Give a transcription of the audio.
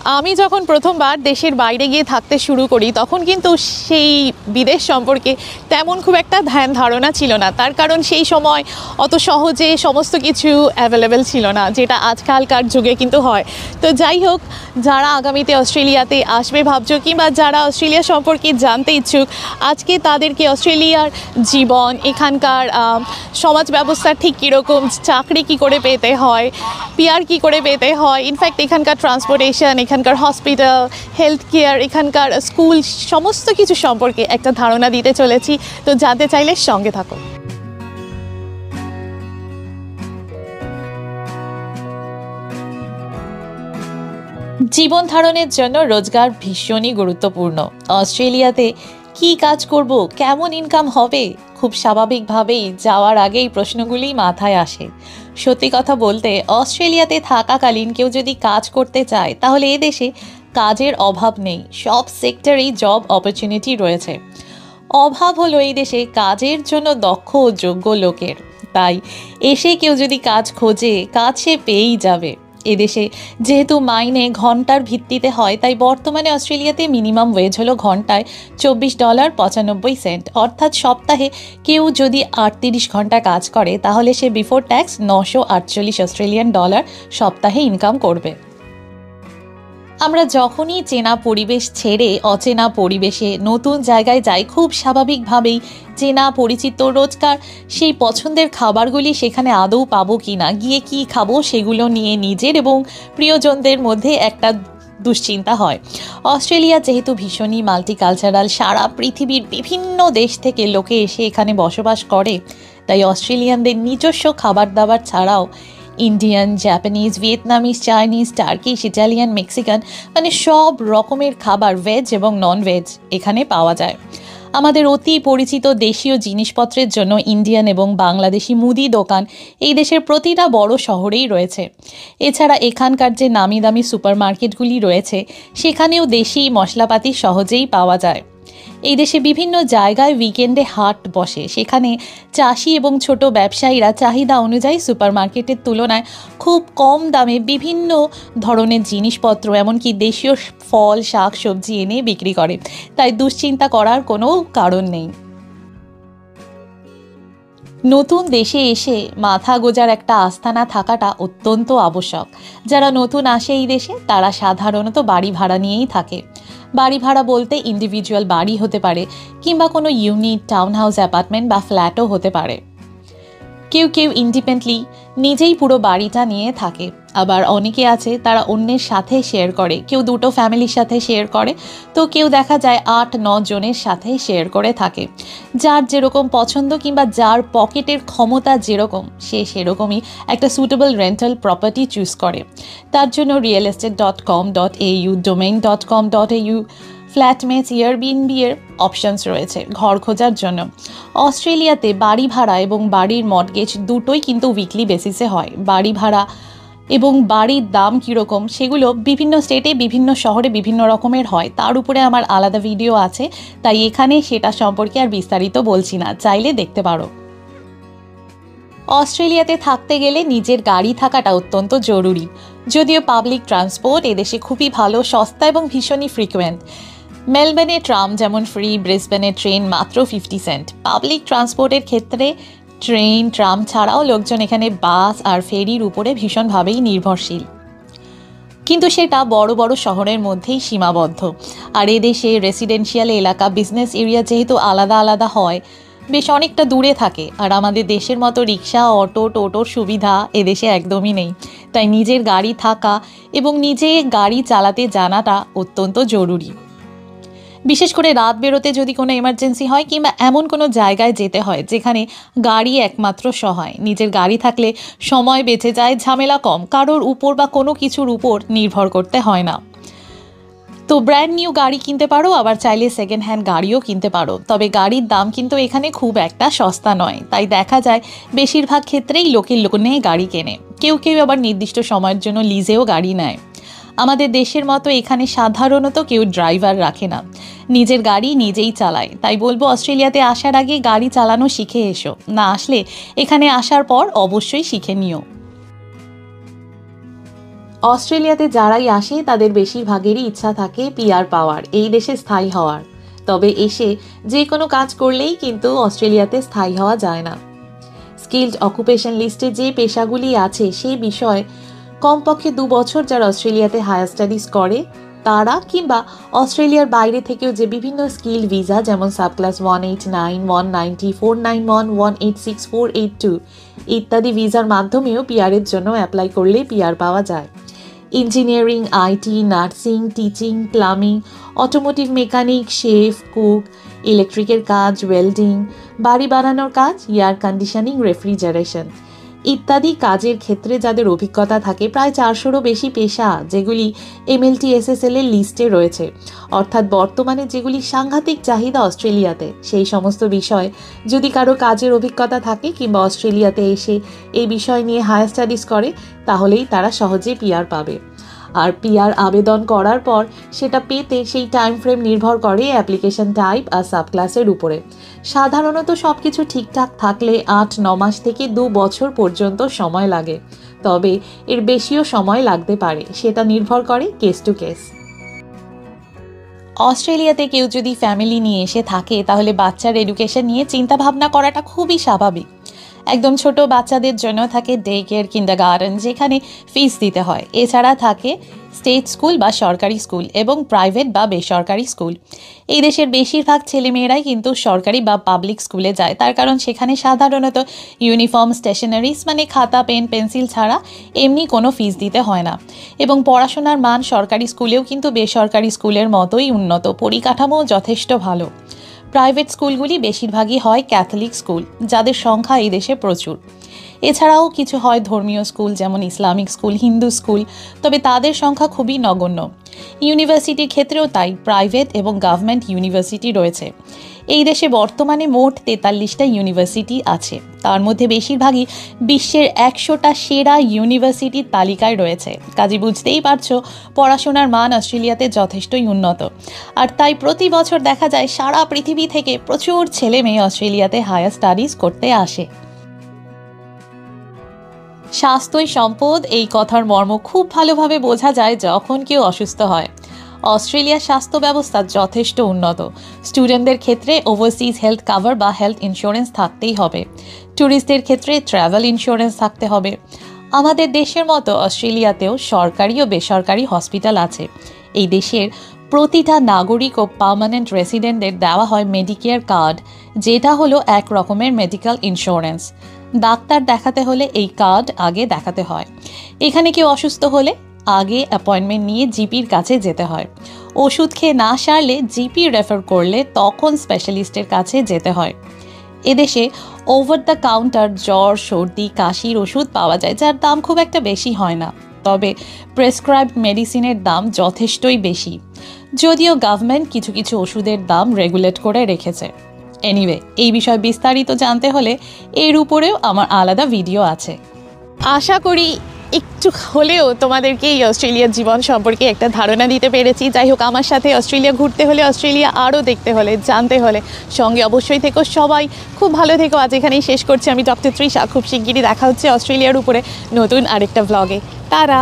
আমি যখন প্রথমবার দেশের বাইরে গিয়ে থাকতে শুরু করি তখন কিন্তু সেই বিদেশ সম্পর্কে তেমন খুব একটা ধ্যান ধারণা ছিল না, তার কারণ সেই সময় অত সহজে সমস্ত কিছু অ্যাভেলেবেল ছিল না, যেটা আজকালকার যুগে কিন্তু হয়। তো যাই হোক, যারা আগামীতে অস্ট্রেলিয়াতে আসবে ভাবছো কিংবা যারা অস্ট্রেলিয়া সম্পর্কে জানতে ইচ্ছুক, আজকে তাদেরকে অস্ট্রেলিয়ার জীবন, এখানকার সমাজ ব্যবস্থা ঠিক কীরকম, চাকরি কী করে পেতে হয়, পিআর কী করে পেতে হয়, ইনফ্যাক্ট এখানকার ট্রান্সপোর্টেশন, এখানকার হসপিটাল, হেলথ কেয়ার, এখানকার স্কুল, সমস্ত কিছু সম্পর্কে একটা ধারণা দিতে চলেছি। তো জানতে চাইলে সঙ্গে থাকো। জীবন ধারণের জন্য রোজগার ভীষণই গুরুত্বপূর্ণ। অস্ট্রেলিয়াতে কি কাজ করব, কেমন ইনকাম হবে, খুব স্বাভাবিকভাবেই যাওয়ার আগেই প্রশ্নগুলি মাথায় আসে। সত্যি কথা বলতে, অস্ট্রেলিয়াতে থাকাকালীন কেউ যদি কাজ করতে চায় তাহলে এদেশে কাজের অভাব নেই, সব সেক্টরেই জব অপরচুনিটি রয়েছে। অভাব হলো এই দেশে কাজের জন্য দক্ষ ও যোগ্য লোকের। তাই এসে কেউ যদি কাজ খোঁজে, কাজ সে পেয়েই যাবে। এদেশে যেহেতু মাইনে ঘন্টার ভিত্তিতে হয়, তাই বর্তমানে অস্ট্রেলিয়াতে মিনিমাম ওয়েজ হলো ঘন্টায় $24.95, অর্থাৎ সপ্তাহে কেউ যদি 38 ঘন্টা কাজ করে তাহলে সে বিফোর ট্যাক্স $948 সপ্তাহে ইনকাম করবে। আমরা যখনই চেনা পরিবেশ ছেড়ে অচেনা পরিবেশে নতুন জায়গায় যাই, খুব স্বাভাবিকভাবেই চেনা পরিচিত রোজকার সেই পছন্দের খাবারগুলি সেখানে আদৌ পাবো কি না, গিয়ে কি খাবো সেগুলো নিয়ে নিজের এবং প্রিয়জনদের মধ্যে একটা দুশ্চিন্তা হয়। অস্ট্রেলিয়া যেহেতু ভীষণই মাল্টিকালচারাল, সারা পৃথিবীর বিভিন্ন দেশ থেকে লোকে এসে এখানে বসবাস করে, তাই অস্ট্রেলিয়ানদের নিজস্ব খাবার দাবার ছাড়াও Indian, Japanese, Vietnamese, Chinese, Turkish, Italian, Mexican, মানে সব রকমের খাবার, ভেজ এবং নন ভেজ এখানে পাওয়া যায়। আমাদের অতি পরিচিত দেশীয় জিনিসপত্রের জন্য ইন্ডিয়ান এবং বাংলাদেশি মুদি দোকান এই দেশের প্রতিটা বড় শহরেই রয়েছে। এছাড়া এখানকার যে নামি দামি সুপার মার্কেটগুলি রয়েছে সেখানেও দেশি মশলাপাতি সহজেই পাওয়া যায়। এই দেশে বিভিন্ন জায়গায় উইকেন্ডে হাট বসে, সেখানে চাষি এবং ছোট ব্যবসায়ীরা চাহিদা অনুযায়ী সুপারমার্কেটের তুলনায় খুব কম দামে বিভিন্ন ধরনের জিনিসপত্র, এমনকি দেশীয় ফল, শাক, সবজি এনে বিক্রি করে। তাই দুশ্চিন্তা করার কোনো কারণ নেই। নতুন দেশে এসে মাথা গোজার একটা আস্তানা থাকাটা অত্যন্ত আবশ্যক। যারা নতুন আসে এই দেশে তারা সাধারণত বাড়ি ভাড়া নিয়েই থাকে। বাড়ি ভাড়া বলতে ইন্ডিভিজুয়াল বাড়ি হতে পারে কিংবা কোনো ইউনিট, টাউন হাউস, অ্যাপার্টমেন্ট বা ফ্ল্যাটও হতে পারে। কেউ কেউ ইন্ডিপেন্ডেন্টলি নিজেই পুরো বাড়িটা নিয়ে থাকে, আবার অনেকে আছে তারা অন্যের সাথে শেয়ার করে, কেউ দুটো ফ্যামিলির সাথে শেয়ার করে, তো কেউ দেখা যায় 8-9 জনের সাথে শেয়ার করে থাকে। যার যেরকম পছন্দ কিংবা যার পকেটের ক্ষমতা যেরকম, সে সেরকমই একটা সুটেবল রেন্টাল প্রপার্টি চুজ করে। তার জন্য realestate.com.au, domain.com.au, ফ্ল্যাটমেটস, এয়ারবিএনবি এর অপশনস রয়েছে ঘর খোঁজার জন্য। অস্ট্রেলিয়াতে বাড়ি ভাড়া এবং বাড়ির মর্টগেজ দুটোই কিন্তু উইকলি বেসিসে হয়। বাড়ি ভাড়া এবং বাড়ির দাম কীরকম সেগুলো বিভিন্ন স্টেটে, বিভিন্ন শহরে বিভিন্ন রকমের হয়, তার উপরে আমার আলাদা ভিডিও আছে, তাই এখানে সেটা সম্পর্কে আর বিস্তারিত বলছি না, চাইলে দেখতে পারো। অস্ট্রেলিয়াতে থাকতে গেলে নিজের গাড়ি থাকাটা অত্যন্ত জরুরি। যদিও পাবলিক ট্রান্সপোর্ট এদেশে খুবই ভালো, সস্তা এবং ভীষণই ফ্রিকোয়েন্ট। মেলবোর্নে ট্রাম যেমন ফ্রি, ব্রিসবেনে ট্রেন মাত্র 50 সেন্ট। পাবলিক ট্রান্সপোর্টের ক্ষেত্রে ট্রেন, ট্রাম ছাড়াও লোকজন এখানে বাস আর ফেরির উপরে ভীষণভাবেই নির্ভরশীল, কিন্তু সেটা বড় বড় শহরের মধ্যেই সীমাবদ্ধ। আর এদেশে রেসিডেন্সিয়াল এলাকা, বিজনেস এরিয়া যেহেতু আলাদা আলাদা হয়, বেশ অনেকটা দূরে থাকে, আর আমাদের দেশের মতো রিক্সা, অটো, টোটোর সুবিধা এদেশে একদমই নেই। তাই নিজের গাড়ি থাকা এবং নিজে গাড়ি চালাতে জানাটা অত্যন্ত জরুরি। বিশেষ করে রাত বেরোতে যদি কোনো এমার্জেন্সি হয় কিংবা এমন কোনো জায়গায় যেতে হয় যেখানে গাড়ি একমাত্র সহায়, নিজের গাড়ি থাকলে সময় বেঁচে যায়, ঝামেলা কম, কারোর উপর বা কোনো কিছুর উপর নির্ভর করতে হয় না। তো ব্র্যান্ড নিউ গাড়ি কিনতে পারো, আবার চাইলে সেকেন্ড হ্যান্ড গাড়িও কিনতে পারো। তবে গাড়ির দাম কিন্তু এখানে খুব একটা সস্তা নয়, তাই দেখা যায় বেশিরভাগ ক্ষেত্রেই লোনে গাড়ি কেনে। কেউ কেউ আবার নির্দিষ্ট সময়ের জন্য লিজেও গাড়ি নেয়। আমাদের দেশের মতো এখানে সাধারণত কেউ ড্রাইভার রাখে না, নিজের গাড়ি নিজেই চালায়। তাই বলবো অস্ট্রেলিয়াতে আসার আগে গাড়ি চালানো শিখে এসো, না আসলে এখানে আসার পর অবশ্যই শিখে নিও। অস্ট্রেলিয়াতে যারাই আসে তাদের বেশিরভাগেরই ইচ্ছা থাকে পিআর পাওয়ার, এই দেশে স্থায়ী হওয়ার। তবে এসে যে কোনো কাজ করলেই কিন্তু অস্ট্রেলিয়াতে স্থায়ী হওয়া যায় না। স্কিলড অকুপেশন লিস্টে যে পেশাগুলি আছে সেই বিষয়ে কমপক্ষে 2 বছর যারা অস্ট্রেলিয়াতে হায়ার স্টাডিজ করে তারা, কিংবা অস্ট্রেলিয়ার বাইরে থেকেও যে বিভিন্ন স্কিল ভিসা যেমন সাবক্লাস 189, 190, 491, 186, 482 ইত্যাদি ভিসার মাধ্যমেও পিআরের জন্য অ্যাপ্লাই করলে পিআর পাওয়া যায়। Engineering, IT, nursing, teaching, plumbing, automotive mechanic, chef, cook, ইলেকট্রিকের কাজ, ওয়েল্ডিং, বাড়ি বানানোর কাজ, এয়ার কন্ডিশনিং, রেফ্রিজারেশন ইত্যাদি কাজের ক্ষেত্রে যাদের অভিজ্ঞতা থাকে, প্রায় 400রও বেশি পেশা যেগুলি MLTSSL এর লিস্টে রয়েছে, অর্থাৎ বর্তমানে যেগুলি সাংঘাতিক চাহিদা অস্ট্রেলিয়াতে, সেই সমস্ত বিষয় যদি কারো কাজের অভিজ্ঞতা থাকে কিংবা অস্ট্রেলিয়াতে এসে এই বিষয় নিয়ে হায়ার স্টাডিজ করে তাহলেই তারা সহজে পিআর পাবে। আর পিআর আবেদন করার পর সেটা পেতে সেই টাইম ফ্রেম নির্ভর করে অ্যাপ্লিকেশন টাইপ আর সাবক্লাসের উপরে। সাধারণত সব কিছু ঠিকঠাক থাকলে 8-9 মাস থেকে 2 বছর পর্যন্ত সময় লাগে, তবে এর বেশিও সময় লাগতে পারে, সেটা নির্ভর করে কেস টু কেস। অস্ট্রেলিয়াতে কেউ যদি ফ্যামিলি নিয়ে এসে থাকে তাহলে বাচ্চার এডুকেশন নিয়ে চিন্তা ভাবনা করাটা খুবই স্বাভাবিক। একদম ছোট বাচ্চাদের জন্য থাকে ডে কেয়ার, কিন্ডারগার্টেন, যেখানে ফিস দিতে হয়। এছাড়া থাকে স্টেট স্কুল বা সরকারি স্কুল এবং প্রাইভেট বা বেসরকারি স্কুল। এই দেশের বেশিরভাগ ছেলেমেয়েরাই কিন্তু সরকারি বা পাবলিক স্কুলে যায়, তার কারণ সেখানে সাধারণত ইউনিফর্ম, স্টেশনারিজ মানে খাতা, পেন, পেন্সিল ছাড়া এমনি কোনো ফিস দিতে হয় না। এবং পড়াশোনার মান সরকারি স্কুলেও কিন্তু বেসরকারি স্কুলের মতোই উন্নত, পরিকাঠামো যথেষ্ট ভালো। প্রাইভেট স্কুলগুলি বেশিরভাগই হয় ক্যাথলিক স্কুল, যাদের সংখ্যা এই দেশে প্রচুর। এছাড়াও কিছু হয় ধর্মীয় স্কুল যেমন ইসলামিক স্কুল, হিন্দু স্কুল, তবে তাদের সংখ্যা খুবই নগণ্য। ইউনিভার্সিটির ক্ষেত্রেও তাই, প্রাইভেট এবং গভর্নমেন্ট ইউনিভার্সিটি রয়েছে। এই দেশে বর্তমানে মোট 43টা ইউনিভার্সিটি আছে, তার মধ্যে বেশিরভাগই বিশ্বের 100টা সেরা ইউনিভার্সিটির তালিকায় রয়েছে। কাজে বুঝতেই পারছো পড়াশোনার মান অস্ট্রেলিয়াতে যথেষ্টই উন্নত। আর তাই প্রতি বছর দেখা যায় সারা পৃথিবী থেকে প্রচুর ছেলে মেয়ে অস্ট্রেলিয়াতে হায়ার স্টাডিজ করতে আসে। স্বাস্থ্যই সম্পদ, এই কথার মর্ম খুব ভালোভাবে বোঝা যায় যখন কেউ অসুস্থ হয়। অস্ট্রেলিয়ার স্বাস্থ্য ব্যবস্থা যথেষ্ট উন্নত। স্টুডেন্টদের ক্ষেত্রে ওভারসিজ হেলথ কাভার বা হেলথ ইন্স্যুরেন্স থাকতেই হবে। ট্যুরিস্টদের ক্ষেত্রে ট্রাভেল ইন্স্যুরেন্স থাকতে হবে। আমাদের দেশের মতো অস্ট্রেলিয়াতেও সরকারি ও বেসরকারি হসপিটাল আছে। এই দেশের প্রতিটা নাগরিক ও পার্মানেন্ট রেসিডেন্টদের দেওয়া হয় মেডিকেয়ার কার্ড, যেটা হলো এক রকমের মেডিকেল ইন্স্যুরেন্স। ডাক্তার দেখাতে হলে এই কার্ড আগে দেখাতে হয়। এখানে কেউ অসুস্থ হলে আগে অ্যাপয়েন্টমেন্ট নিয়ে জিপির কাছে যেতে হয়। ওষুধ খেয়ে না সারলে জিপি রেফার করলে তখন স্পেশালিস্টের কাছে যেতে হয়। এদেশে ওভার দ্য কাউন্টার জ্বর, সর্দি, কাশির ওষুধ পাওয়া যায়, যার দাম খুব একটা বেশি হয় না, তবে প্রেসক্রাইবড মেডিসিনের দাম যথেষ্টই বেশি, যদিও গভর্নমেন্ট কিছু কিছু ওষুধের দাম রেগুলেট করে রেখেছে। এনিওয়ে, এই বিষয়ে বিস্তারিত জানতে হলে এর উপরেও আমার আলাদা ভিডিও আছে। আশা করি একটু হলেও তোমাদেরকে এই অস্ট্রেলিয়ার জীবন সম্পর্কে একটা ধারণা দিতে পেরেছি। যাই হোক, আমার সাথে অস্ট্রেলিয়া ঘুরতে হলে, অস্ট্রেলিয়া আরও দেখতে হলে, জানতে হলে সঙ্গে অবশ্যই থেকো। সবাই খুব ভালো থেকো। আজ এখানেই শেষ করছি। আমি ডক্টর তৃষা। খুব শিগগিরই দেখা হচ্ছে অস্ট্রেলিয়ার উপরে নতুন আরেকটা ভ্লগে। তারা